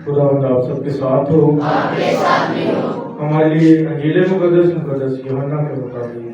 खुदा आप सबके साथ हो, आपके साथ भी हो। हमारे लिए अंजील मुकद्दस यूहन्ना के मुताबिक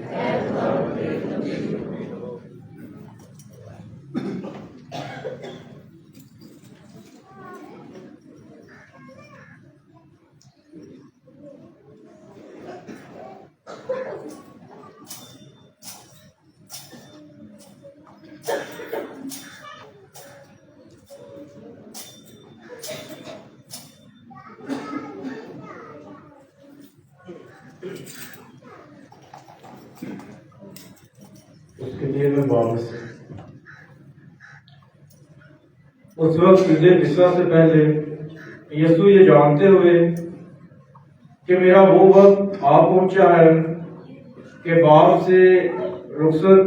उसके लिए मैं वापस उस वक्त ईद मिस्रा से पहले यीशु ये जानते हुए कि मेरा वो वक्त आ पहुंचा है कि बाप से रुखसत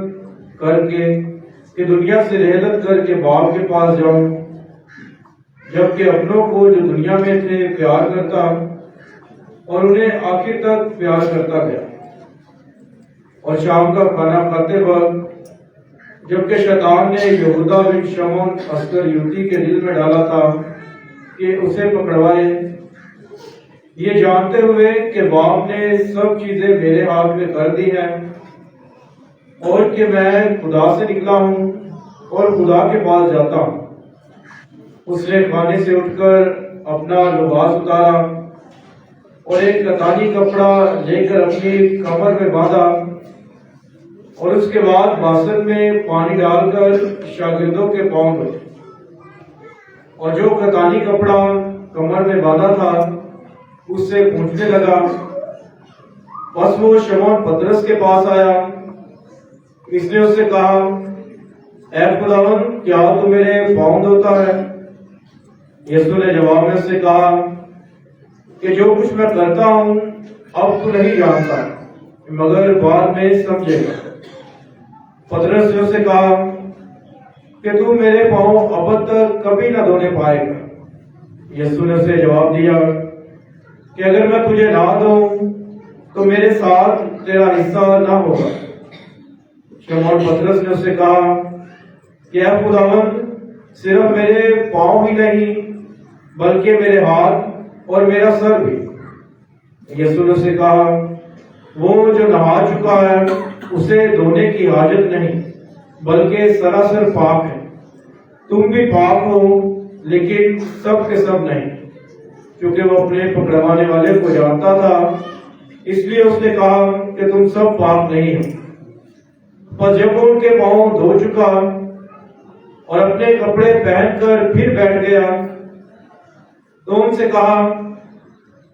करके कि दुनिया से रहलत करके बाप के पास जाऊं, जबकि अपनों को जो दुनिया में थे प्यार करता और उन्हें आखिर तक प्यार करता गया। और शाम का खाना खाते वक्त जबकि शैतान ने यहूदा बिन शमौन अस्कर यूती के दिल में डाला था कि उसे पकड़वाए, ये जानते हुए कि बाप ने सब चीजें मेरे हाथ में कर दी हैं और कि मैं खुदा से निकला हूं और खुदा के पास जाता हूं, उसने खाने से उठकर अपना लिबास उतारा और एक कतानी कपड़ा लेकर अपनी कमर में बांधा और उसके बाद बासन में पानी डालकर शागिर्दों के पांव धोए और जो कतानी कपड़ा कमर में बांधा था उससे पूछने लगा। बस वो शमौन पतरस के पास आया, इसने उससे कहा, ऐ खुदावन, क्या तू मेरे पांव धोता है? यीशु ने जवाब में उससे कहा कि जो कुछ मैं करता हूं अब तू नहीं जानता, मगर बाद में समझेगा। पतरस ने उससे कहा कि तू मेरे पांव अब तक कभी न धोने पाएगा। यीशु ने उसे जवाब दिया कि अगर मैं तुझे ना दूं तो मेरे साथ तेरा हिस्सा ना होगा। शमौन पतरस ने उससे कहा कि ऐ खुदावन, सिर्फ मेरे पांव ही नहीं बल्कि मेरे हाथ और मेरा सर भी। यीशु ने उसे कहा, वो जो नहा चुका है उसे धोने की हाजत नहीं, बल्कि सरासर पाक है। तुम भी पाक हो, लेकिन सब के सब नहीं। क्योंकि वो अपने पकड़वाने वाले को जानता था, इसलिए उसने कहा कि तुम सब पाक नहीं हो। पर जब वो उनके पांव धो चुका और अपने कपड़े पहनकर फिर बैठ गया तो उनसे कहा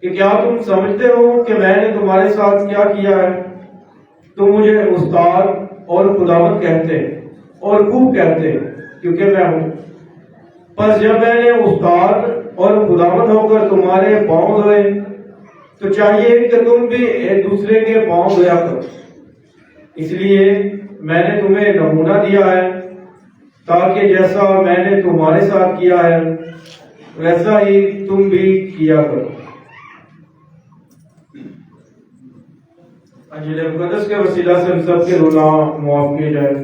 कि क्या तुम समझते हो कि मैंने तुम्हारे साथ क्या किया है? तुम मुझे उस्ताद और खुदावंद कहते और खूब कहते क्योंकि मैं हूं। पर जब मैंने उस्ताद और खुदावंद होकर तुम्हारे पांव धोए तो चाहिए कि तुम भी एक दूसरे के पांव धोया करो। इसलिए मैंने तुम्हें नमूना दिया है, ताकि जैसा मैंने तुम्हारे साथ किया है वैसा ही तुम भी किया करो। अंजील मुकद्दस के वसीला से हम सबके गुनाह माफ किए जाए।